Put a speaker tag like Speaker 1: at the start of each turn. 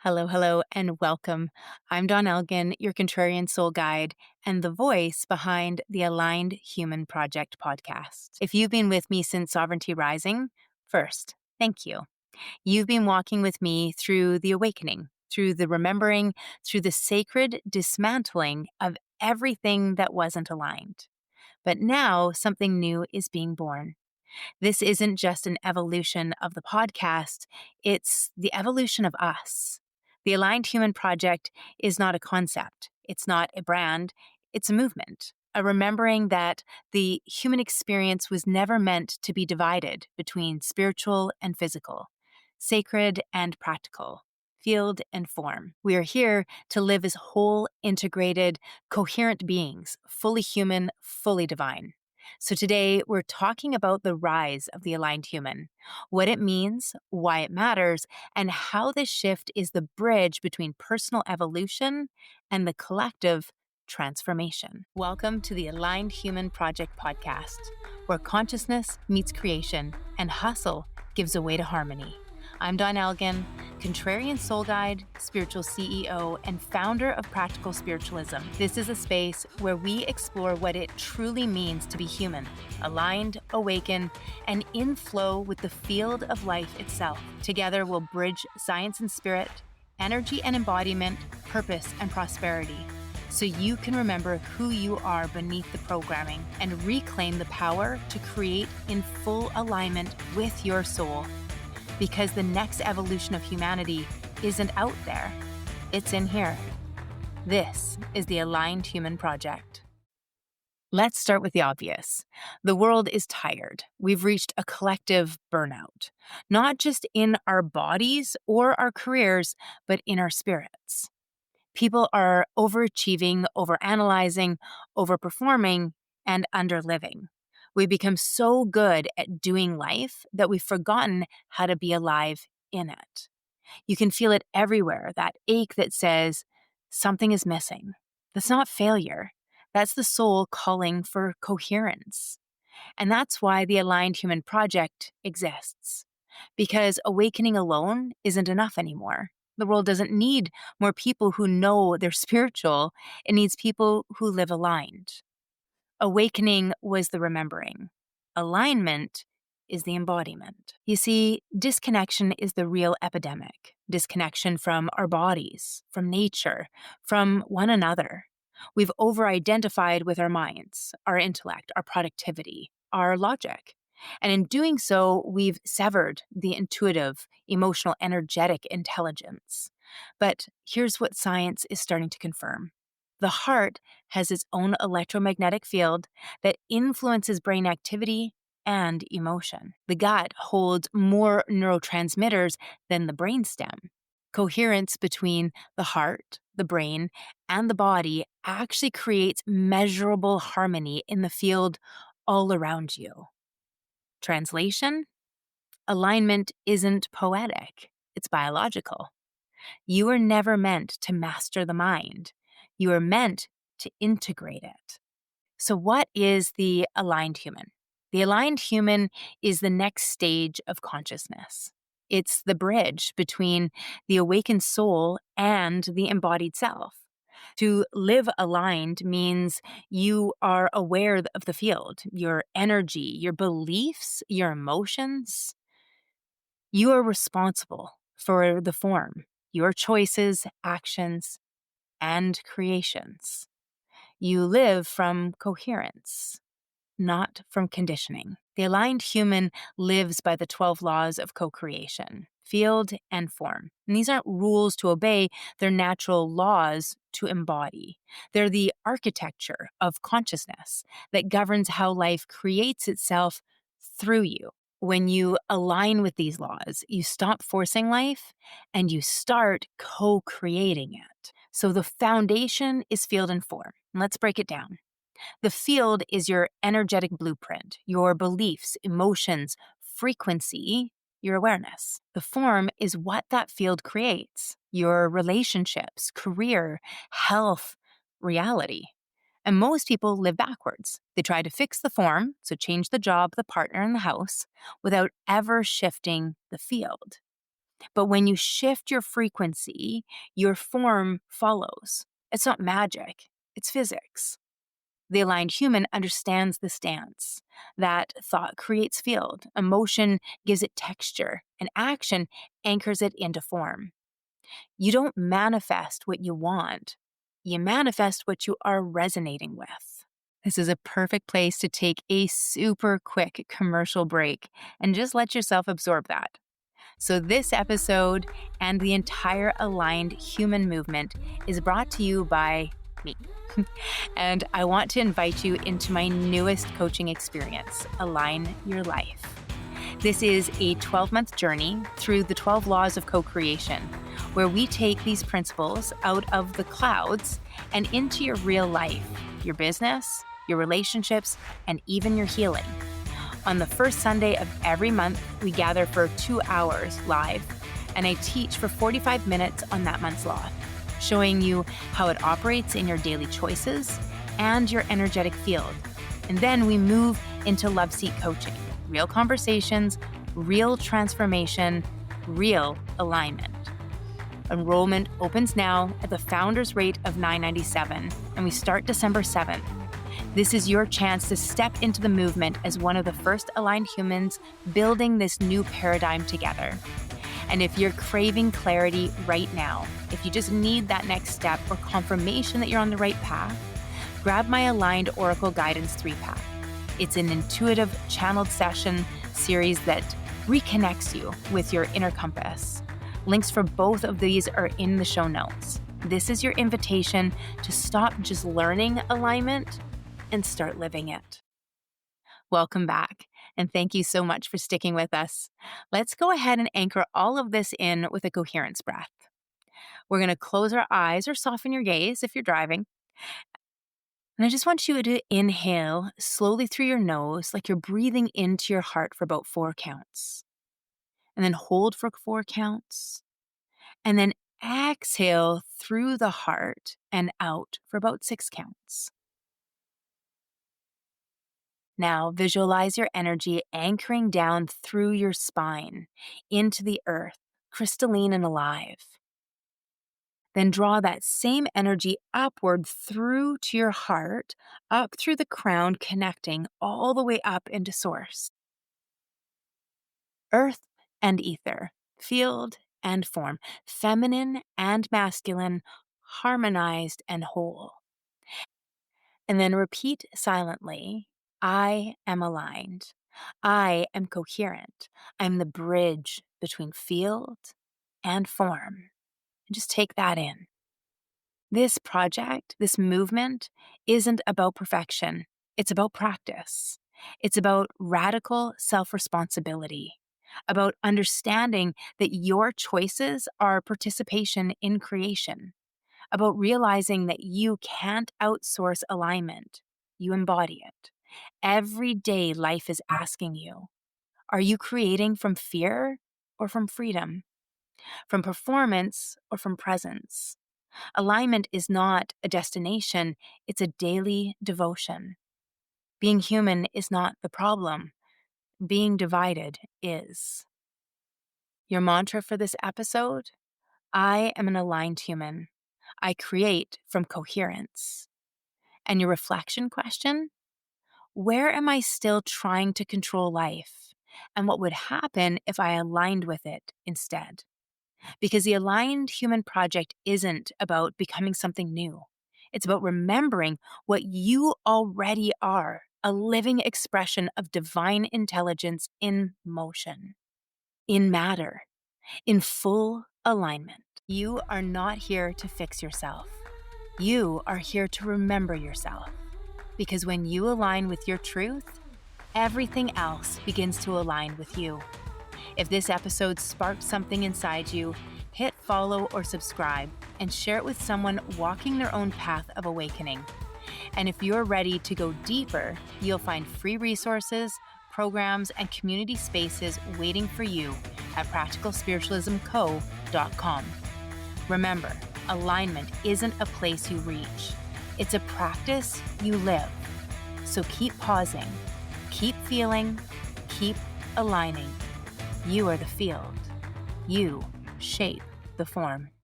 Speaker 1: Hello, hello, and welcome. I'm Dawn Elgin, your Contrarian Soul guide and the voice behind the Aligned Human Project podcast. If you've been with me since Sovereignty Rising, first, thank you. You've been walking with me through the awakening, through the remembering, through the sacred dismantling of everything that wasn't aligned. But now something new is being born. This isn't just an evolution of the podcast, it's the evolution of us. The Aligned Human Project is not a concept, it's not a brand, it's a movement, a remembering that the human experience was never meant to be divided between spiritual and physical, sacred and practical, field and form. We are here to live as whole, integrated, coherent beings, fully human, fully divine. So today we're talking about the rise of the aligned human, what it means, why it matters, and how this shift is the bridge between personal evolution and the collective transformation. Welcome to the Aligned Human Project podcast, where consciousness meets creation and hustle gives way to harmony. I'm Dawn Elgin, Contrarian Soul Guide, spiritual CEO, and founder of Practical Spiritualism. This is a space where we explore what it truly means to be human, aligned, awakened, and in flow with the field of life itself. Together, we'll bridge science and spirit, energy and embodiment, purpose and prosperity, so you can remember who you are beneath the programming and reclaim the power to create in full alignment with your soul. Because the next evolution of humanity isn't out there, it's in here. This is the Aligned Human Project. Let's start with the obvious. The world is tired. We've reached a collective burnout, not just in our bodies or our careers, but in our spirits. People are overachieving, overanalyzing, overperforming, and underliving. We become so good at doing life that we've forgotten how to be alive in it. You can feel it everywhere, that ache that says something is missing. That's not failure. That's the soul calling for coherence. And that's why the Aligned Human Project exists. Because awakening alone isn't enough anymore. The world doesn't need more people who know they're spiritual. It needs people who live aligned. Awakening was the remembering. Alignment is the embodiment. You see, disconnection is the real epidemic. Disconnection from our bodies, from nature, from one another. We've over-identified with our minds, our intellect, our productivity, our logic. And in doing so, we've severed the intuitive, emotional, energetic intelligence. But here's what science is starting to confirm. The heart has its own electromagnetic field that influences brain activity and emotion. The gut holds more neurotransmitters than the brainstem. Coherence between the heart, the brain, and the body actually creates measurable harmony in the field all around you. Translation: alignment isn't poetic, it's biological. You were never meant to master the mind. You are meant to integrate it. So what is the aligned human? The aligned human is the next stage of consciousness. It's the bridge between the awakened soul and the embodied self. To live aligned means you are aware of the field, your energy, your beliefs, your emotions. You are responsible for the form, your choices, actions, and creations. You live from coherence, not from conditioning. The aligned human lives by the 12 laws of co-creation, field and form. And these aren't rules to obey, they're natural laws to embody. They're the architecture of consciousness that governs how life creates itself through you. When you align with these laws, you stop forcing life and you start co-creating it. So the foundation is field and form. Let's break it down. The field is your energetic blueprint, your beliefs, emotions, frequency, your awareness. The form is what that field creates, your relationships, career, health, reality. And most people live backwards. They try to fix the form, so change the job, the partner, and the house, without ever shifting the field. But when you shift your frequency, your form follows. It's not magic, it's physics. The aligned human understands this dance. That thought creates field, emotion gives it texture, and action anchors it into form. You don't manifest what you want, you manifest what you are resonating with. This is a perfect place to take a super quick commercial break and just let yourself absorb that. So, this episode and the entire aligned human movement is brought to you by me. And I want to invite you into my newest coaching experience, Align Your Life. This is a 12-month journey through the 12 laws of co-creation, where we take these principles out of the clouds and into your real life, your business, your relationships, and even your healing. On the first Sunday of every month, we gather for 2 hours live, and I teach for 45 minutes on that month's law, showing you how it operates in your daily choices and your energetic field. And then we move into Love Seat coaching, real conversations, real transformation, real alignment. Enrollment opens now at the founder's rate of $997, and we start December 7th. This is your chance to step into the movement as one of the first aligned humans building this new paradigm together. And if you're craving clarity right now, if you just need that next step or confirmation that you're on the right path, grab my Aligned Oracle Guidance 3-pack. It's an intuitive channeled session series that reconnects you with your inner compass. Links for both of these are in the show notes. This is your invitation to stop just learning alignment and start living it. Welcome back, and thank you so much for sticking with us. Let's go ahead and anchor all of this in with a coherence breath. We're going to close our eyes or soften your gaze if you're driving. And I just want you to inhale slowly through your nose, like you're breathing into your heart for about 4 counts. And then hold for 4 counts. And then exhale through the heart and out for about 6 counts. Now visualize your energy anchoring down through your spine into the earth, crystalline and alive. Then draw that same energy upward through to your heart, up through the crown, connecting all the way up into source. Earth and ether, field and form, feminine and masculine, harmonized and whole. And then repeat silently, I am aligned. I am coherent. I'm the bridge between field and form. And just take that in. This project, this movement, isn't about perfection. It's about practice. It's about radical self-responsibility, about understanding that your choices are participation in creation, about realizing that you can't outsource alignment. You embody it. Every day, life is asking you, are you creating from fear or from freedom? From performance or from presence? Alignment is not a destination, it's a daily devotion. Being human is not the problem. Being divided is. Your mantra for this episode? I am an aligned human. I create from coherence. And your reflection question? Where am I still trying to control life? And what would happen if I aligned with it instead? Because the Aligned Human Project isn't about becoming something new. It's about remembering what you already are, a living expression of divine intelligence in motion, in matter, in full alignment. You are not here to fix yourself. You are here to remember yourself. Because when you align with your truth, everything else begins to align with you. If this episode sparked something inside you, hit follow or subscribe and share it with someone walking their own path of awakening. And if you're ready to go deeper, you'll find free resources, programs, and community spaces waiting for you at practicalspiritualismco.com. Remember, alignment isn't a place you reach. It's a practice you live. So keep pausing, keep feeling, keep aligning. You are the field. You shape the form.